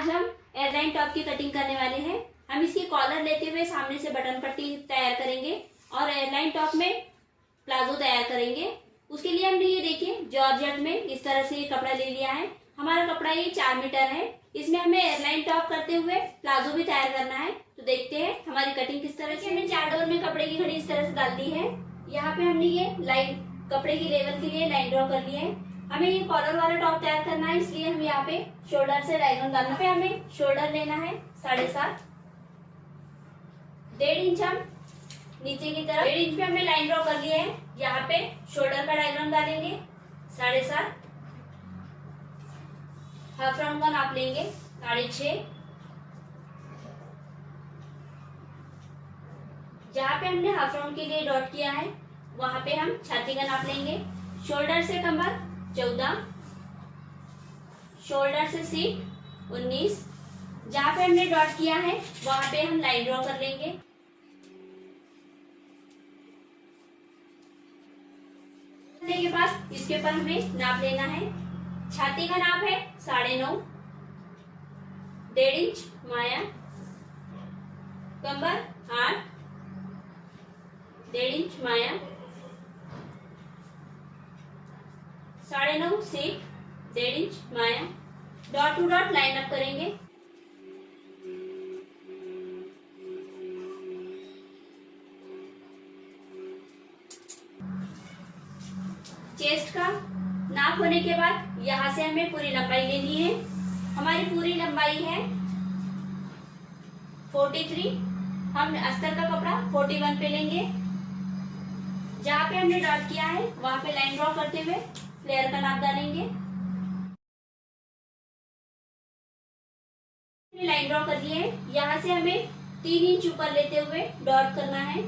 आज हम airline top की कटिंग करने वाले हैं। हम इसकी कॉलर लेते हुए सामने से बटन पट्टी तैयार करेंगे और एयरलाइन टॉप में प्लाजो तैयार करेंगे। उसके लिए हमने ये देखिए जॉर्जेट में इस तरह से ये कपड़ा ले लिया है। हमारा कपड़ा ये 4 मीटर है। इसमें हमें एयरलाइन टॉप करते हुए प्लाजो भी तैयार करना है। तो देखते हैं हमारी कटिंग किस तरह से। हमने 4 डोर में कपड़े की घड़ी इस तरह से डाल दी है। यहाँ पे हमने ये लाइन कपड़े की लेवल के लिए लाइन ड्रॉ कर ली है। हमें ये कॉलर वाला टॉप तैयार करना है, इसलिए हम यहाँ पे शोल्डर से डायगोनल डालना है। हमें शोल्डर लेना है 7.5, 1.5 इंच हम नीचे की तरफ 1.5 इंच पे हमने लाइन ड्रॉ कर लिया है। यहाँ पे शोल्डर का डायग्राम डालेंगे 7.5, हाफ राउंड का नाप लेंगे 6.5। जहाँ पे हमने हाफ राउंड के लिए डॉट किया है वहां पे हम छाती का नाप लेंगे। शोल्डर से कमर 14, शोल्डर से सीट 19। जहाँ पे हमने डॉट किया है वहां पे हम लाइन ड्रॉ कर लेंगे। के पास इसके ऊपर हमें नाप लेना है। छाती का नाप है 9.5, 1.5 इंच माया, कमर 8, 1.5 इंच माया, 9.5 सीट, 1.5 इंच माया। Dot to dot line up करेंगे। चेस्ट का नाप होने के बाद यहाँ से हमें पूरी लंबाई लेनी है। हमारी पूरी लंबाई है 43। हम अस्तर का कपड़ा 41 पे लेंगे। जहाँ पे हमने डॉट किया है वहां पे लाइन ड्रॉ करते हुए फ्लेयर का नाप डालेंगे। लाइन ड्रॉ कर लिए है। यहाँ से हमें 3 इंच ऊपर लेते हुए डॉट करना है।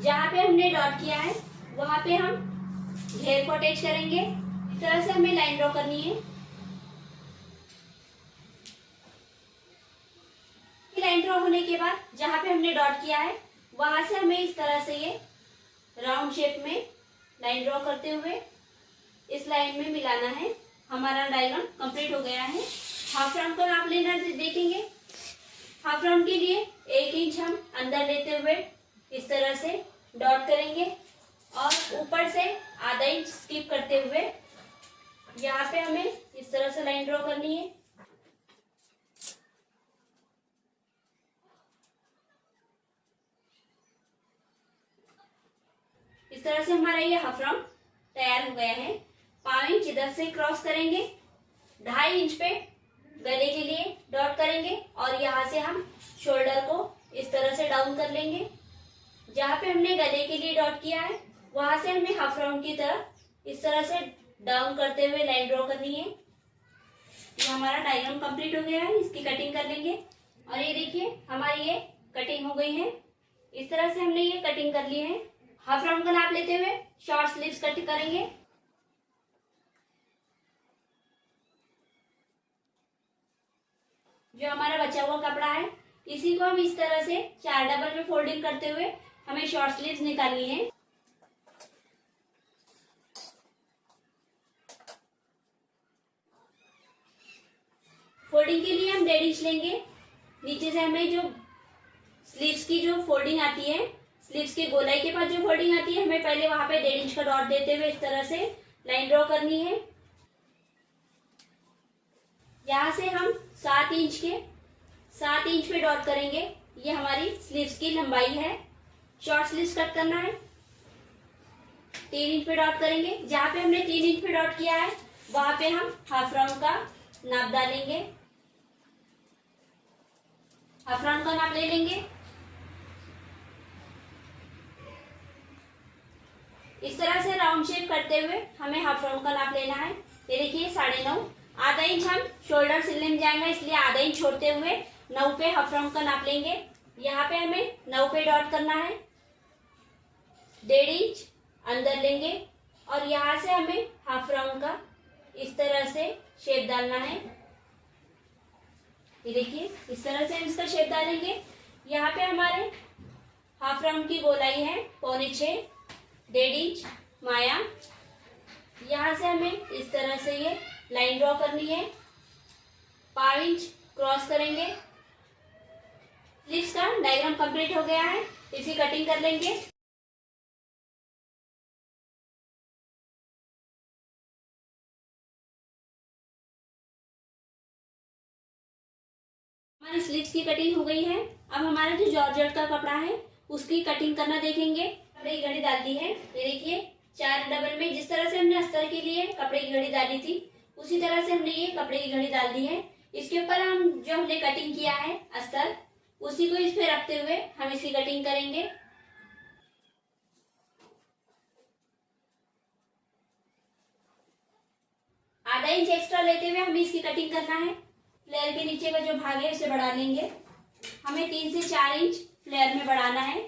जहाँ पे हमने डॉट किया है वहां पे हम घेर को अटैच करेंगे। इस तरह से हमें लाइन ड्रॉ करनी है। लाइन ड्रॉ होने के बाद जहाँ पे हमने डॉट किया है वहां से हमें इस तरह से ये राउंड शेप में लाइन ड्रॉ करते हुए इस लाइन में मिलाना है। हमारा डायग्राम कंप्लीट हो गया है। हाफ राउंड का नाप लेना देखेंगे। हाफ राउंड के लिए 1 इंच हम अंदर लेते हुए इस तरह से डॉट करेंगे और ऊपर से आधा इंच स्किप करते हुए यहाँ पे हमें इस तरह से लाइन ड्रॉ करनी है। इस तरह से हमारा ये हाफ राउंड तैयार हो गया है। 5 इंच इधर से क्रॉस करेंगे, 2.5 इंच पे गले के लिए डॉट करेंगे और यहाँ से हम शोल्डर को इस तरह से डाउन कर लेंगे। जहाँ पे हमने गले के लिए डॉट किया है वहां से हमें हाफ राउंड की तरफ इस तरह से डाउन करते हुए लाइन ड्रॉ करनी है। ये हमारा डायग्राम कंप्लीट हो गया है। इसकी कटिंग कर लेंगे और ये देखिए हमारी ये कटिंग हो गई है। इस तरह से हमने ये कटिंग कर ली है। हाफ राउंड का नाप लेते हुए शॉर्ट स्लीव्स कट करेंगे। जो हमारा बचा हुआ कपड़ा है इसी को हम इस तरह से 4 डबल में फोल्डिंग करते हुए हमें शॉर्ट स्लीव्स निकालनी है। फोल्डिंग के लिए हम 1.5 इंच लेंगे। नीचे से हमें जो स्लीव्स की जो फोल्डिंग आती है, स्लीव्स की गोलाई के पास जो फोल्डिंग आती है, हमें पहले वहां पे 1.5 इंच का डॉट देते हुए इस तरह से लाइन ड्रॉ करनी है। यहाँ से हम 7 इंच पे डॉट करेंगे। ये हमारी स्लीव्स की लंबाई है। शॉर्ट स्लीव्स कट करना है। 3 इंच पे डॉट करेंगे। जहाँ पे हमने 3 इंच पे डॉट किया है वहां पे हम हाफ राउंड का नाप डालेंगे। हाफ राउंड का नाप ले लेंगे। इस तरह से राउंड शेप करते हुए हमें हाफ राउंड का नाप लेना है। ये देखिए 9.5, आधा इंच हम शोल्डर सिलने में जाएंगे, इसलिए आधा इंच छोड़ते हुए 9 पे हाफ राउंड का नाप लेंगे। यहाँ पे हमें 9 पे डॉट करना है। 1.5 इंच अंदर लेंगे और यहाँ से हमें हाफ राउंड का इस तरह से शेप डालना है। ये देखिए इस तरह से हम इसका शेप डालेंगे। यहाँ पे हमारे हाफ राउंड की गोलाई है 6.25, 1.5 इंच माया। यहाँ से हमें इस तरह से ये लाइन ड्रॉ करनी है। 5 इंच क्रॉस करेंगे। स्लीव्स का डायग्राम कंप्लीट हो गया है, इसकी कटिंग कर लेंगे। हमारी स्लीव्स की कटिंग हो गई है। अब हमारा जो जॉर्जेट का कपड़ा है उसकी कटिंग करना देखेंगे। कपड़े की घड़ी डाल दी है, ये देखिए 4 डबल में जिस तरह से हमने अस्तर के लिए कपड़े की घड़ी डाली थी उसी तरह से हमने ये कपड़े की घड़ी डाल दी है। इसके ऊपर हम जो हमने कटिंग किया है अस्तर उसी को इस पे रखते हुए हम इसकी कटिंग करेंगे। आधा इंच एक्स्ट्रा लेते हुए हमें इसकी कटिंग करना है। फ्लेयर के नीचे का जो भाग है उसे बढ़ा लेंगे। हमें 3 से 4 इंच फ्लेयर में बढ़ाना है।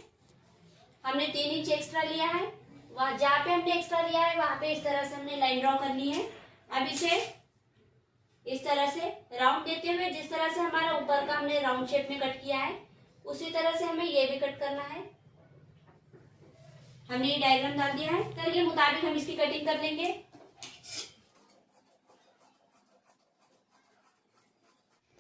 हमने 3 इंच एक्स्ट्रा लिया है, वहां जहाँ पे हमने एक्स्ट्रा लिया है वहां पे इस तरह से हमने लाइन ड्रॉ करनी है। अब इसे इस तरह से राउंड देते हुए जिस तरह से हमारा ऊपर का हमने राउंड शेप में कट किया है उसी तरह से हमें ये भी कट करना है। हमने ये डायग्राम डाल दिया है, तर के मुताबिक हम इसकी कटिंग कर लेंगे।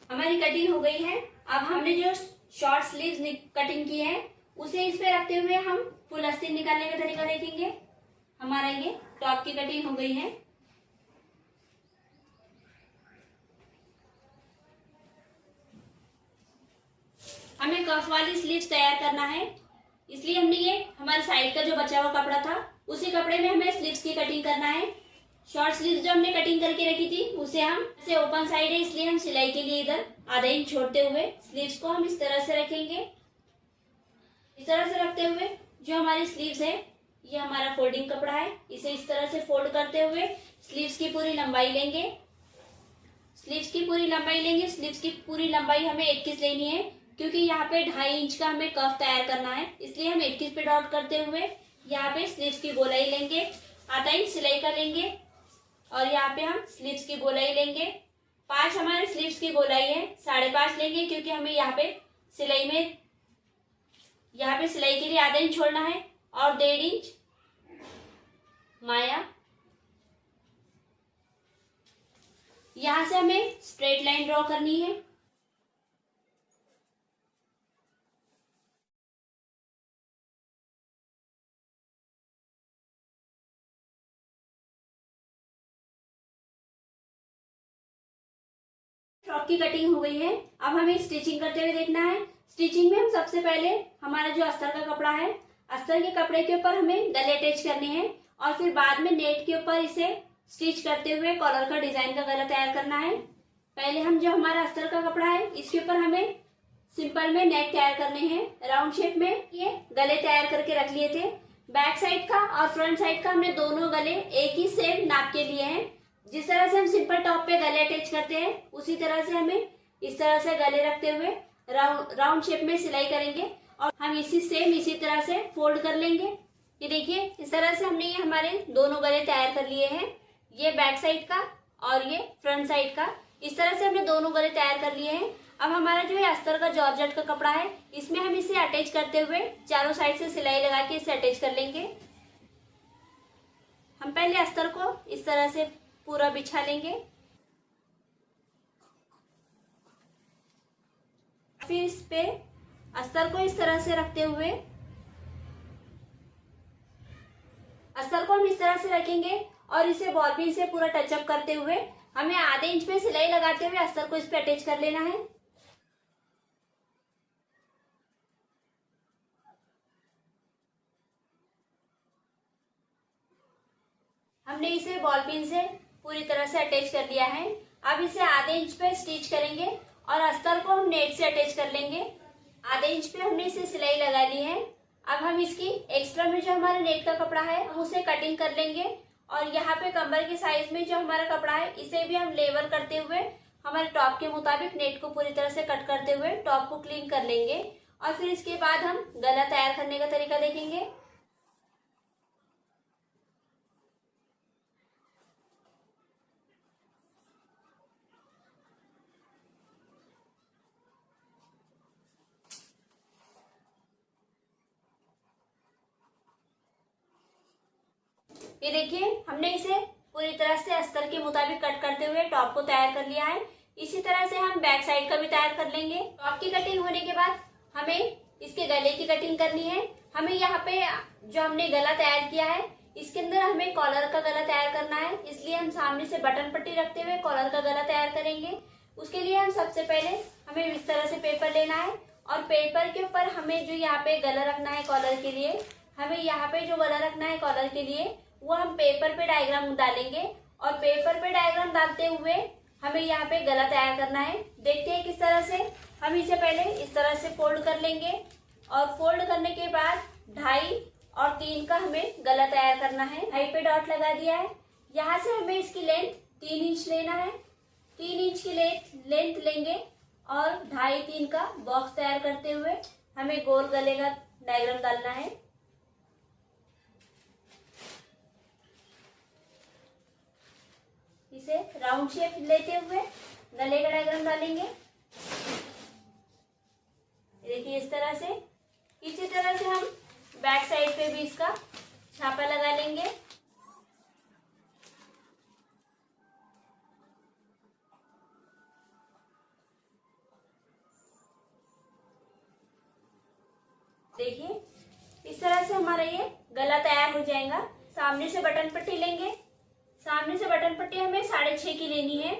हमारी कटिंग हो गई है। अब हमने जो शॉर्ट स्लीव्स कटिंग की है उसे इस पे रखते हुए हम फुल आस्तीन निकालने का तरीका देखेंगे। हमारा ये टॉप की कटिंग हो गई है। हमें कफ वाली स्लीव्स तैयार करना है, इसलिए हमने ये हमारे साइड का जो बचा हुआ कपड़ा था उसी कपड़े में हमें स्लीव्स की कटिंग करना है। शॉर्ट स्लीव्स जो हमने कटिंग करके रखी थी उसे हम से ओपन साइड है इसलिए हम सिलाई के लिए इधर आधा इंच छोड़ते हुए स्लीव्स को हम इस तरह से रखेंगे। इस तरह से रखते हुए जो हमारी स्लीव्स है ये हमारा फोल्डिंग कपड़ा है, इसे इस तरह से फोल्ड करते हुए स्लीव्स की पूरी लंबाई लेंगे। स्लीव्स की पूरी लंबाई लेंगे। स्लीव्स की पूरी लंबाई हमें 21 लेनी है क्योंकि यहाँ पे 2.5 इंच का हमें कफ तैयार करना है, इसलिए हम 21 पे डॉट करते हुए यहाँ पे स्लीव्स की गोलाई लेंगे। आधा इंच सिलाई का लेंगे और यहाँ पे हम स्लीव्स की गोलाई लेंगे। 5 हमारे स्लीव्स की गोलाई है, 5.5 लेंगे क्योंकि हमें यहाँ पे सिलाई के लिए आधा इंच छोड़ना है और 1.5 इंच माया। यहां से हमें स्ट्रेट लाइन ड्रॉ करनी है। फ्रॉक की कटिंग हो गई है। अब हमें स्टिचिंग करते हुए देखना है। स्टिचिंग में हम सबसे पहले हमारा जो अस्तर का कपड़ा है, अस्तर के कपड़े के ऊपर हमें गले अटैच करने हैं और फिर बाद में नेट के ऊपर इसे स्टिच करते हुए कॉलर का डिजाइन का गला तैयार करना है। पहले हम जो हमारा अस्तर का कपड़ा है इसके ऊपर हमें सिंपल में नेक तैयार करने हैं। राउंड शेप में ये गले तैयार करके रख लिए थे। बैक साइड का और फ्रंट साइड का हमने दोनों गले एक ही सेम नाप के लिए हैं। जिस तरह से हम सिंपल टॉप पे गले अटैच करते हैं उसी तरह से हमें इस तरह से गले रखते हुए राउंड शेप में सिलाई करेंगे और हम इसी तरह से फोल्ड कर लेंगे। ये देखिए इस तरह से हमने ये हमारे दोनों गले तैयार कर लिए हैं, ये बैक साइड का और ये फ्रंट साइड का। इस तरह से हमने दोनों गले तैयार कर लिए हैं। अब हमारा जो है अस्तर का जॉर्जेट का कपड़ा है इसमें हम इसे अटैच करते हुए चारों साइड से सिलाई लगा के इसे अटैच कर लेंगे। हम पहले अस्तर को इस तरह से पूरा बिछा लेंगे, फिर इस पे अस्तर को इस तरह से रखते हुए अस्तर को हम इस तरह से रखेंगे और इसे बॉल पिन से पूरा टचअप करते हुए हमें आधे इंच पे सिलाई लगाते हुए अस्तर को इस पे अटैच कर लेना है। हमने इसे बॉल पिन से पूरी तरह से अटैच कर लिया है। अब इसे आधे इंच पे स्टिच करेंगे और अस्तर को हम नेट से अटैच कर लेंगे। आधे इंच पे हमने इसे सिलाई लगा ली है। अब हम इसकी एक्स्ट्रा में जो हमारा नेट का कपड़ा है हम उसे कटिंग कर लेंगे और यहाँ पे कमर के साइज में जो हमारा कपड़ा है इसे भी हम लेवल करते हुए हमारे टॉप के मुताबिक नेट को पूरी तरह से कट करते हुए टॉप को क्लीन कर लेंगे और फिर इसके बाद हम गला तैयार करने का तरीका देखेंगे। ये देखिए हमने इसे पूरी तरह से अस्तर के मुताबिक कट करते हुए टॉप को तैयार कर लिया है। इसी तरह से हम बैक साइड का भी तैयार कर लेंगे। टॉप की कटिंग होने के बाद हमें इसके गले की कटिंग करनी है। हमें यहाँ पे जो हमने गला तैयार किया है इसके अंदर हमें कॉलर का गला तैयार करना है, इसलिए हम सामने से बटन पट्टी रखते हुए कॉलर का गला तैयार करेंगे। उसके लिए हम सबसे पहले हमें इस तरह से पेपर लेना है और पेपर के ऊपर हमें जो यहाँ पे गला रखना है कॉलर के लिए, हमें यहाँ पे जो गला रखना है कॉलर के लिए वो हम पेपर पे डायग्राम डालेंगे और पेपर पे डायग्राम डालते हुए हमें यहाँ पे गला तैयार करना है। देखते हैं किस तरह से। हम इसे पहले इस तरह से फोल्ड कर लेंगे और फोल्ड करने के बाद 2.5 और 3 का हमें गला तैयार करना है। 2.5 पे डॉट लगा दिया है। यहाँ से हमें इसकी लेंथ 3 इंच लेना है। 3 इंच की लेंथ लेंगे और 2.5-3 का बॉक्स तैयार करते हुए हमें गोल गले का डायग्राम डालना है। इसे राउंड शेप लेते हुए गले का डायग्राम डालेंगे। देखिए इस तरह से। इसी तरह से हम बैक साइड पे भी इसका छापा लगा लेंगे। देखिए इस तरह से हमारा ये गला तैयार हो जाएगा। सामने से बटन पट्टी लेंगे। सामने से बटन पट्टी हमें 6.5 की लेनी है।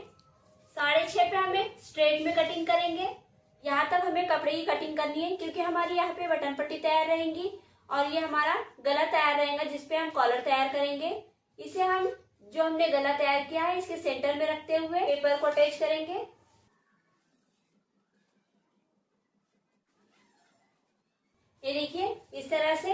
6.5 पे हमें स्ट्रेट में कटिंग करेंगे। यहाँ तक हमें कपड़े की कटिंग करनी है क्योंकि हमारी यहाँ पे बटन पट्टी तैयार रहेंगी और ये हमारा गला तैयार रहेगा जिसपे हम कॉलर तैयार करेंगे। इसे हम जो हमने गला तैयार किया है इसके सेंटर में रखते हुए पेपर को अटैच करेंगे। ये देखिए इस तरह से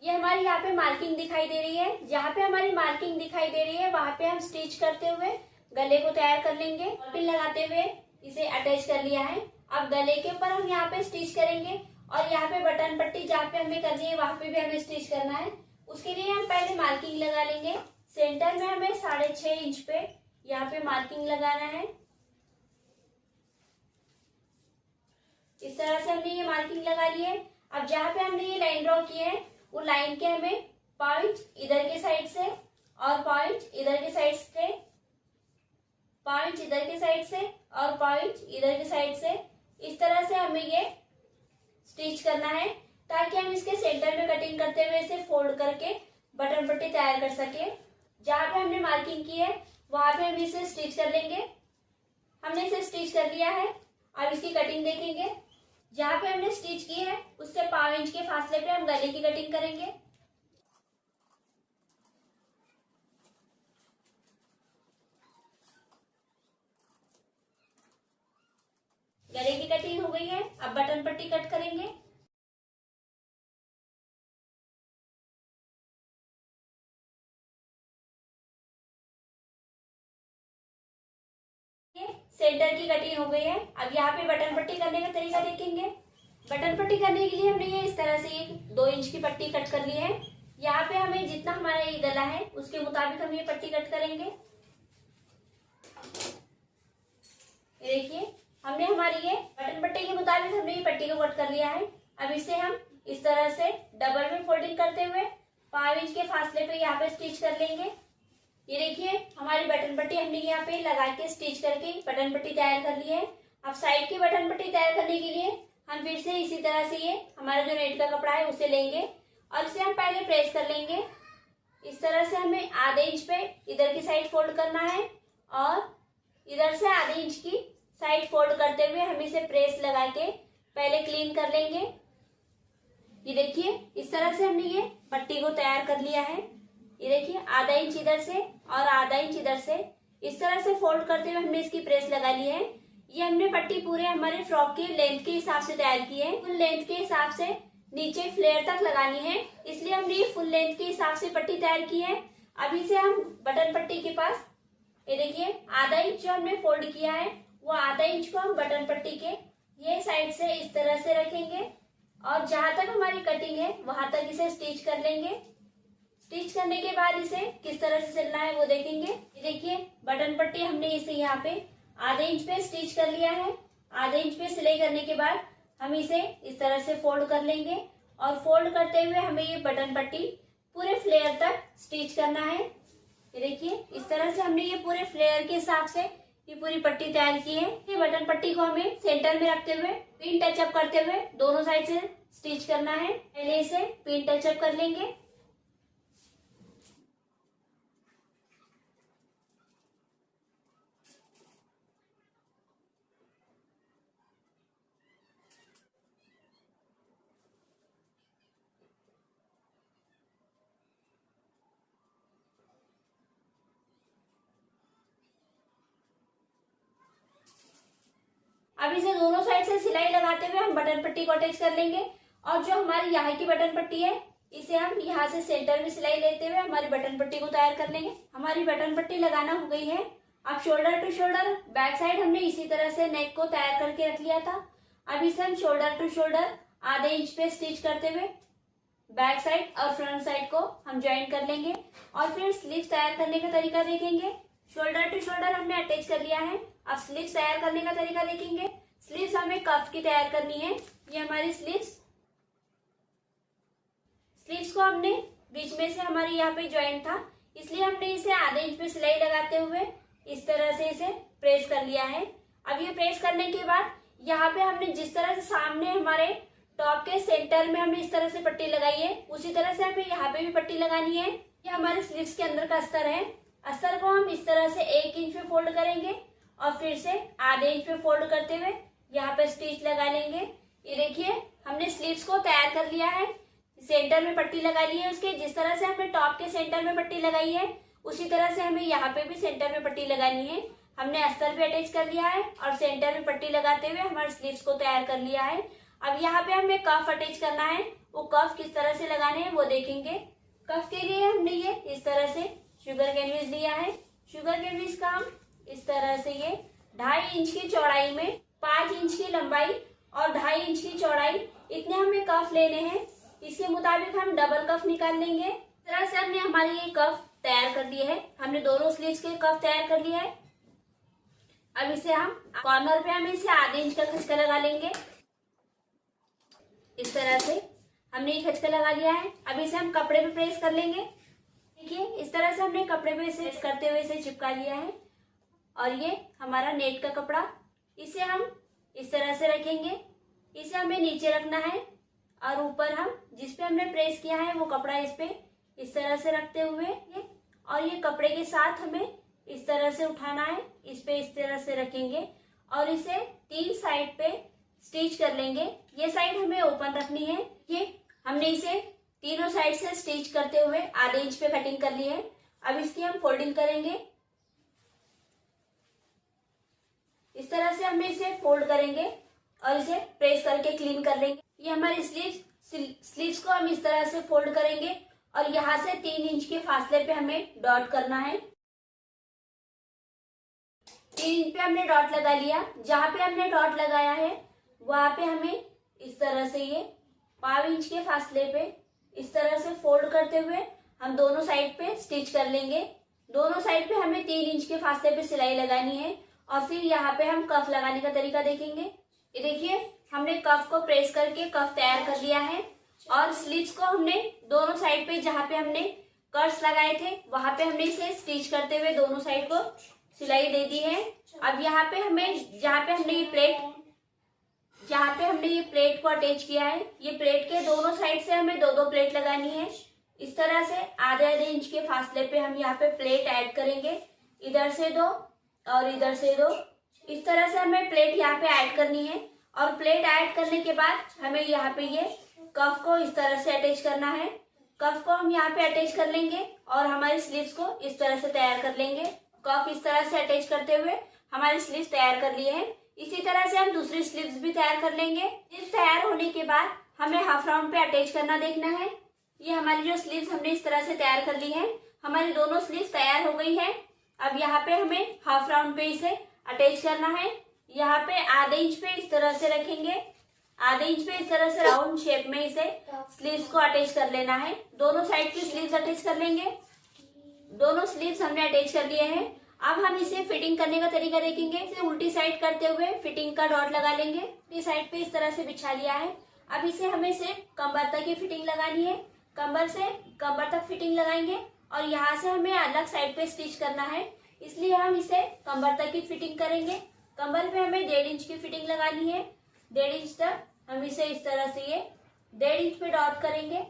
ये हमारी यहाँ पे मार्किंग दिखाई दे रही है। जहाँ पे हमारी मार्किंग दिखाई दे रही है वहां पे हम स्टिच करते हुए गले को तैयार कर लेंगे। पिन लगाते हुए इसे अटैच कर लिया है। अब गले के ऊपर हम यहाँ पे स्टिच करेंगे और यहाँ पे बटन पट्टी जहाँ पे हमें करनी है वहां पे भी हमें स्टिच करना है। उसके लिए हम पहले मार्किंग लगा लेंगे। सेंटर में हमें 6.5 इंच पे यहाँ पे मार्किंग लगाना है। इस तरह से हमने ये मार्किंग लगा ली है। अब जहाँ पे हमने ये लाइन ड्रॉ की है वो लाइन के हमें पॉइंट इधर के साइड से और पॉइंट इधर के साइड से, पॉइंट इधर के साइड से और पॉइंट इधर के साइड से इस तरह से हमें ये स्टिच करना है ताकि हम इसके सेंटर में कटिंग करते हुए इसे फोल्ड करके बटन पट्टी तैयार कर सके। जहाँ पे हमने मार्किंग की है वहां पे हम इसे स्टिच कर लेंगे। हमने इसे स्टिच कर लिया है। अब इसकी कटिंग देखेंगे। जहाँ पे हमने स्टिच की है उससे 5 इंच के फासले पे हम गले की कटिंग करेंगे। गले की कटिंग हो गई है। अब बटन पट्टी कट करेंगे। सेंटर की कटिंग हो गई है। अब यहाँ पे बटन पट्टी करने का तरीका देखेंगे। बटन पट्टी करने के लिए हमने ये इस तरह से एक 2 इंच की पट्टी कट कर ली है। यहाँ पे हमें जितना हमारा ये गला है उसके मुताबिक हम ये पट्टी कट करेंगे। ये देखिए हमने हमारी ये बटन पट्टी के मुताबिक हमने ये पट्टी को कट कर लिया है। अब इसे हम इस तरह से डबल में फोल्डिंग करते हुए 5 इंच के फासले पे यहाँ पे स्टिच कर लेंगे। ये देखिए हमारी बटन पट्टी हमने यहाँ पे लगा के स्टिच करके बटन पट्टी तैयार कर ली है। अब साइड की बटन पट्टी तैयार करने के लिए हम फिर से इसी तरह से ये हमारा जो नेट का कपड़ा है उसे लेंगे और इसे हम पहले प्रेस कर लेंगे। इस तरह से हमें आधे इंच पे इधर की साइड फोल्ड करना है और इधर से आधे इंच की साइड फोल्ड करते हुए हम इसे प्रेस लगा के पहले क्लीन कर लेंगे। ये देखिए इस तरह से हमने ये पट्टी को तैयार कर लिया है। ये देखिए आधा इंच इधर से और आधा इंच इधर से इस तरह से फोल्ड करते हुए हमने इसकी प्रेस लगा ली है। ये हमने पट्टी पूरे हमारे फ्रॉक की लेंथ के हिसाब से तैयार की है। फुल लेंथ के हिसाब से नीचे फ्लेयर तक लगानी है, इसलिए हमने ये फुल लेंथ के हिसाब से पट्टी तैयार की है। अभी से हम बटन पट्टी के पास ये देखिए आधा इंच जो हमने फोल्ड किया है वो आधा इंच को हम बटन पट्टी के ये साइड से इस तरह से रखेंगे और जहां तक हमारी कटिंग है वहां तक इसे स्टिच कर लेंगे। स्टिच करने के बाद इसे किस तरह से सिलना है वो देखेंगे। ये देखिए बटन पट्टी हमने इसे यहाँ पे आधे इंच पे स्टिच कर लिया है। आधे इंच पे सिलाई करने के बाद हम इसे इस तरह से फोल्ड कर लेंगे और फोल्ड करते हुए हमें ये बटन पट्टी पूरे फ्लेयर तक स्टिच करना है। ये देखिए इस तरह से हमने ये पूरे फ्लेयर के हिसाब से ये पूरी पट्टी तैयार की है। ये बटन पट्टी को हमें सेंटर में रखते हुए पिन टचअप करते हुए दोनों साइड से स्टिच करना है। पहले इसे पिन टचअप कर लेंगे। अब इसे दोनों साइड से सिलाई लगाते हुए हम बटन पट्टी को अटैच कर लेंगे और जो हमारी यहाँ की बटन पट्टी है इसे हम यहाँ से सेंटर में सिलाई लेते हुए हमारी बटन पट्टी को तैयार कर लेंगे। हमारी बटन पट्टी लगाना हो गई है। अब shoulder to shoulder back side हमने इसी तरह से नेक को तैयार करके रख लिया था। अब इसे हम शोल्डर टू शोल्डर आधे इंच पे स्टिच करते हुए बैक साइड और फ्रंट साइड को हम ज्वाइन कर लेंगे और फिर स्लीव्स तैयार करने का तरीका देखेंगे। शोल्डर टू शोल्डर हमने अटैच कर लिया है। अब स्लीव्स तैयार करने का तरीका देखेंगे। स्लीव्स हमें कफ की तैयार करनी है। ये हमारी स्लीव्स को हमने बीच में से हमारी यहाँ पे ज्वाइंट था इसलिए हमने इसे आधे इंच पे सिलाई लगाते हुए इस तरह से इसे प्रेस कर लिया है। अब ये प्रेस करने के बाद यहाँ पे हमने जिस तरह से सामने हमारे टॉप के सेंटर में हमने इस तरह से पट्टी लगाई है उसी तरह से हमें यहाँ पे भी पट्टी लगानी है। ये हमारे स्लीव्स के अंदर का अस्तर है। अस्तर को हम इस तरह से 1 इंच पे फोल्ड करेंगे और फिर से आधे इंच पे फोल्ड करते हुए यहाँ पे स्टिच लगा लेंगे। ये देखिए हमने स्लीव्स को तैयार कर लिया है। सेंटर में पट्टी लगा ली है उसके। जिस तरह से हमने टॉप के सेंटर में पट्टी लगाई है उसी तरह से हमें यहाँ पे भी सेंटर में पट्टी लगानी है। हमने अस्तर भी अटैच कर लिया है और सेंटर में पट्टी लगाते हुए हमारे स्लीव्स को तैयार कर लिया है। अब यहाँ पे हमें कफ अटैच करना है। वो कफ किस तरह से लगाने हैं वो देखेंगे। कफ के लिए हमने ये इस तरह से शुगर कैनविस लिया है। शुगर कैनविस का हम इस तरह से ये 2.5 इंच की चौड़ाई में 5 इंच की लंबाई और 2.5 इंच की चौड़ाई इतने हमें कफ लेने हैं। इसके मुताबिक हम डबल कफ निकाल लेंगे। इस तरह से हमने हमारी ये कफ तैयार कर लिए है। हमने दोनों स्लीव्स के कफ तैयार कर लिया है। अब इसे हम कॉर्नर पे हम इसे आधे इंच का खचका लगा लेंगे। इस तरह से हमने ये खचका लगा लिया है। अब इसे हम कपड़े पे प्रेस कर लेंगे। देखिए इस तरह से हमने कपड़े पे इसे प्रेस करते हुए इसे चिपका लिया है और ये हमारा नेट का कपड़ा। इसे हम इस तरह से रखेंगे। इसे हमें नीचे रखना है और ऊपर हम जिस पे हमने प्रेस किया है वो कपड़ा इस पे इस तरह से रखते हुए और ये कपड़े के साथ हमें इस तरह से उठाना है। इस पे इस तरह से रखेंगे और इसे 3 साइड पे स्टिच कर लेंगे। ये साइड हमें ओपन रखनी है। ये हमने इसे तीनों साइड से स्टिच करते हुए आधे इंच पे कटिंग कर ली है। अब इसकी हम फोल्डिंग करेंगे। इस तरह से हमें इसे फोल्ड करेंगे और इसे प्रेस करके क्लीन कर लेंगे। ये हमारी स्लीव्स को हम इस तरह से फोल्ड करेंगे और यहाँ से 3 इंच के फासले पे हमें डॉट करना है। 3 इंच पे हमने डॉट लगा लिया। जहाँ पे हमने डॉट लगाया है वहां पे हमें इस तरह से ये 5 इंच के फासले पे इस तरह से फोल्ड करते हुए हम दोनों साइड पे स्टिच कर लेंगे। दोनों साइड पे हमें 3 इंच के फासले पे सिलाई लगानी है और फिर यहाँ पे हम कफ लगाने का तरीका देखेंगे। ये देखिए हमने कफ को प्रेस करके कफ तैयार कर लिया है और स्लीव्स को हमने दोनों साइड पे जहाँ पे हमने कर्स लगाए थे वहां पे हमने इसे स्टिच करते हुए दोनों साइड को सिलाई दे दी है। अब यहाँ पे हमें जहाँ पे हमने ये प्लेट को अटैच किया है ये प्लेट के दोनों साइड से हमें 2-2 प्लेट लगानी है। इस तरह से आधे इंच के फासले पे हम यहाँ पे प्लेट ऐड करेंगे। इधर से 2 और इधर से 2। इस तरह से हमें प्लेट यहाँ पे ऐड करनी है और प्लेट ऐड करने के बाद हमें यहाँ पे ये कफ को इस तरह से अटैच करना है। कफ को हम यहाँ पे अटैच कर लेंगे और हमारी स्लीव्स को इस तरह से तैयार कर लेंगे। कफ इस तरह से अटैच करते हुए हमारी स्लीव्स तैयार कर लिए हैं। इसी तरह से हम दूसरी स्लीव्स भी तैयार कर लेंगे। स्लीव्स तैयार होने के बाद हमें हाफ राउंड पे अटैच करना देखना है। ये हमारी जो स्लीव्स हमने इस तरह से तैयार कर ली है। हमारी दोनों स्लीव्स तैयार हो गई है। अब यहाँ पे हमें हाफ राउंड पे इसे अटैच करना है। यहाँ पे आधे इंच पे इस तरह से रखेंगे। आधे इंच पे इस तरह से राउंड शेप में इसे स्लीव्स को अटैच कर लेना है। दोनों साइड की स्लीव्स अटैच कर लेंगे। दोनों स्लीव्स हमने अटैच कर लिए हैं। अब हम इसे फिटिंग करने का तरीका देखेंगे। इसे उल्टी साइड करते हुए फिटिंग का डॉट लगा लेंगे। उल्टी साइड पे इस तरह से बिछा लिया है। अब इसे हमें सिर्फ कमर तक की फिटिंग लगानी है। कमर से कमर तक फिटिंग लगाएंगे और यहाँ से हमें अलग साइड पे स्टिच करना है। इसलिए हम इसे कमर तक की फिटिंग करेंगे। कमर पे हमें 1.5 इंच की फिटिंग लगानी है। 1.5 इंच तक हम इसे इस तरह से ये 1.5 इंच पे डॉट करेंगे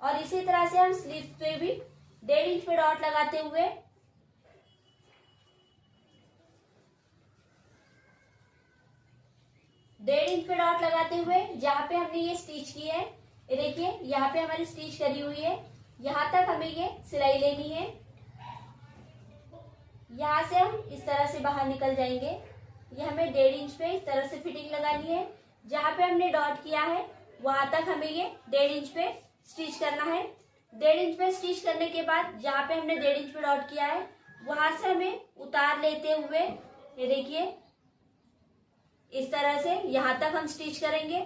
और इसी तरह से हम स्लीव पे भी 1.5 इंच पे डॉट लगाते हुए 1.5 इंच पे डॉट लगाते हुए जहाँ पे हमने ये स्टिच की है, ये देखिए यहाँ पे हमारी स्टिच करी हुई है, यहाँ तक हमें ये सिलाई लेनी है। यहाँ से हम इस तरह से बाहर निकल जाएंगे। ये हमें 1.5 इंच पे इस तरह से फिटिंग लगानी है। जहाँ पे हमने डॉट किया है वहां तक हमें ये 1.5 इंच पे स्टिच करना है। 1.5 इंच पे स्टिच करने के बाद जहाँ पे हमने 1.5 इंच पे डॉट किया है वहां से हमें उतार लेते हुए ये देखिए इस तरह से यहाँ तक हम स्टिच करेंगे।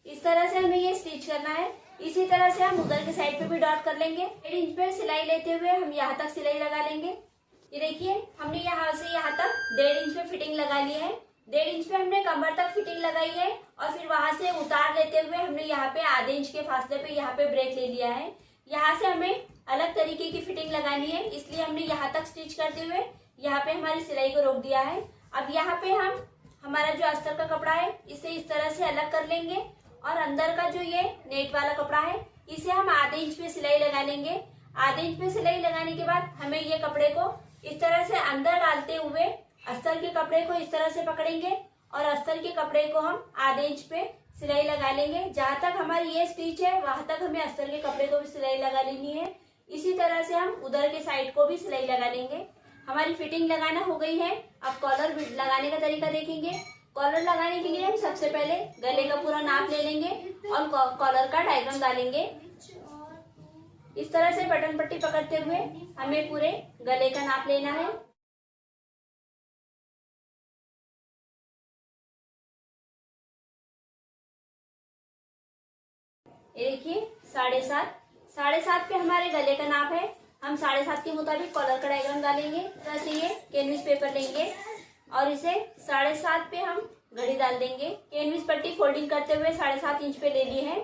इस तरह से हमें ये स्टिच करना है। इसी तरह से हम उधर के साइड पे भी डॉट कर लेंगे। 1.5 इंच पे सिलाई लेते हुए हम यहाँ तक सिलाई लगा लेंगे। ये देखिए हमने यहाँ से यहाँ तक 1.5 इंच पे फिटिंग लगा ली है। 1.5 इंच पे हमने कमर तक फिटिंग लगाई है और फिर वहां से उतार लेते हुए हमने यहाँ पे आधे इंच के फासले पे यहाँ पे ब्रेक ले लिया है। यहाँ से हमें अलग तरीके की फिटिंग लगानी है, इसलिए हमने यहाँ तक स्टिच करते हुए यहाँ पे हमारी सिलाई को रोक दिया है। अब यहाँ पे हम हमारा जो अस्तर का कपड़ा है इसे इस तरह से अलग कर लेंगे और अंदर का जो ये नेट वाला कपड़ा है इसे हम आधे इंच पे सिलाई लगा लेंगे। आधे इंच पे सिलाई लगाने के बाद हमें ये कपड़े को इस तरह से अंदर डालते हुए अस्तर के कपड़े को इस तरह से पकड़ेंगे और अस्तर के कपड़े को हम आधे इंच पे सिलाई लगा लेंगे। जहां तक हमारी ये स्टिच है वहां तक हमें अस्तर के कपड़े को भी सिलाई लगा लेनी है। इसी तरह से हम उधर के साइड को भी सिलाई लगा लेंगे। हमारी फिटिंग लगाना हो गई है। अब कॉलर लगाने का तरीका देखेंगे। कॉलर लगाने के लिए हम सबसे पहले गले का पूरा नाप ले लेंगे और कॉलर का डायग्राम डालेंगे। इस तरह से बटन पट्टी पकड़ते हुए हमें पूरे गले का नाप लेना है। ये देखिए 7.5 पे हमारे गले का नाप है। हम 7.5 के मुताबिक कॉलर का डायग्राम डालेंगे। तरह से ये कैनविस पेपर लेंगे और इसे 7.5 पे हम घड़ी डाल देंगे। कैनविस पट्टी फोल्डिंग करते हुए 7.5 इंच पे ले ली है।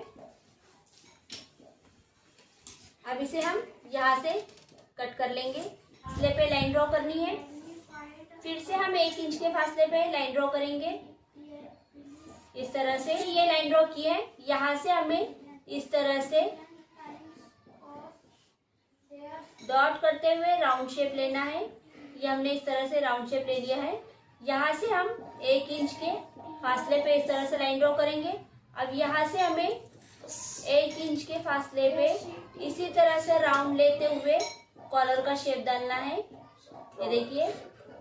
अब इसे हम यहाँ से कट कर लेंगे। फासले पे लाइन ड्रॉ करनी है। फिर से हम 1 इंच के फासले पे लाइन ड्रॉ करेंगे। इस तरह से ये लाइन ड्रॉ की है। यहाँ से हमें इस तरह से डॉट करते हुए राउंड शेप लेना है। ये हमने इस तरह से राउंड शेप ले लिया है। यहाँ से हम 1 इंच के फासले पे इस तरह से लाइन ड्रॉ करेंगे। अब यहाँ से हमें 1 इंच के फासले पे इसी तरह से राउंड लेते हुए कॉलर का शेप डालना है। ये देखिए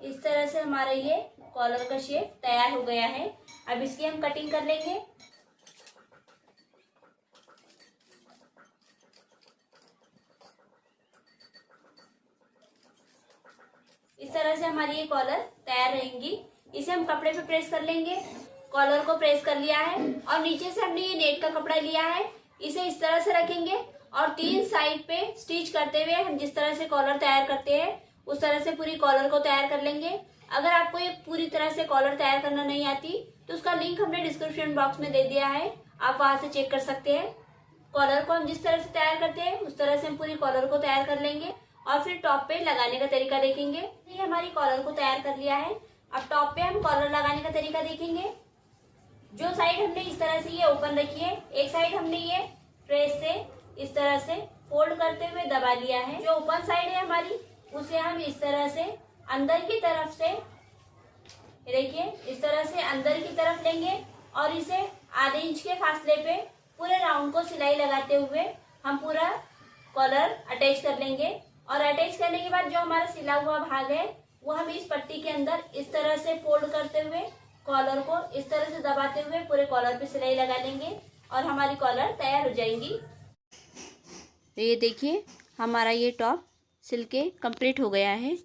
इस तरह से हमारा ये कॉलर का शेप तैयार हो गया है। अब इसकी हम कटिंग कर लेंगे। इस तरह से हमारी ये कॉलर तैयार रहेंगी। इसे हम कपड़े पे प्रेस कर लेंगे। कॉलर को प्रेस कर लिया है और नीचे से हमने ये नेट का कपड़ा लिया है। इसे इस तरह से रखेंगे और 3 साइड पे स्टिच करते हुए हम जिस तरह से कॉलर तैयार करते हैं उस तरह से पूरी कॉलर को तैयार कर लेंगे। अगर आपको ये पूरी तरह से कॉलर तैयार करना नहीं आती तो उसका लिंक हमने डिस्क्रिप्शन बॉक्स में दे दिया है, आप वहां से चेक कर सकते हैं। कॉलर को हम जिस तरह से तैयार करते हैं उस तरह से हम पूरी कॉलर को तैयार कर लेंगे और फिर टॉप पे लगाने का तरीका देखेंगे। ये हमारी कॉलर को तैयार कर लिया है। अब टॉप पे हम कॉलर लगाने का तरीका देखेंगे। जो साइड हमने इस तरह से ये ओपन रखी है, एक साइड हमने ये प्रेस से इस तरह से फोल्ड करते हुए दबा लिया है। जो ओपन साइड है हमारी उसे हम इस तरह से अंदर की तरफ से देखिए इस तरह से अंदर की तरफ लेंगे और इसे आधे इंच के फासले पे पूरे राउंड को सिलाई लगाते हुए हम पूरा कॉलर अटैच कर लेंगे। और अटैच करने के बाद जो हमारा सिला हुआ भाग है वो हम इस पट्टी के अंदर इस तरह से फोल्ड करते हुए कॉलर को इस तरह से दबाते हुए पूरे कॉलर पे सिलाई लगा लेंगे और हमारी कॉलर तैयार हो जाएंगी। तो ये देखिए हमारा ये टॉप सिल के कंप्लीट हो गया है।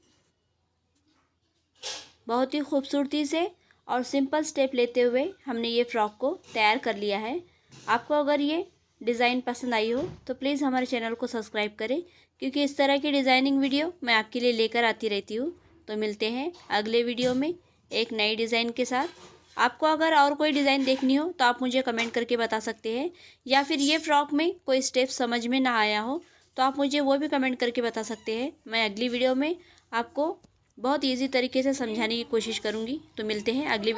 बहुत ही खूबसूरती से और सिंपल स्टेप लेते हुए हमने ये फ्रॉक को तैयार कर लिया है। आपको अगर ये डिज़ाइन पसंद आई हो तो प्लीज़ हमारे चैनल को सब्सक्राइब करें, क्योंकि इस तरह की डिज़ाइनिंग वीडियो मैं आपके लिए लेकर आती रहती हूँ। तो मिलते हैं अगले वीडियो में एक नई डिज़ाइन के साथ। आपको अगर और कोई डिज़ाइन देखनी हो तो आप मुझे कमेंट करके बता सकते हैं, या फिर ये फ्रॉक में कोई स्टेप समझ में ना आया हो तो आप मुझे वो भी कमेंट करके बता सकते हैं। मैं अगली वीडियो में आपको बहुत ईजी तरीके से समझाने की कोशिश करूँगी। तो मिलते हैं अगली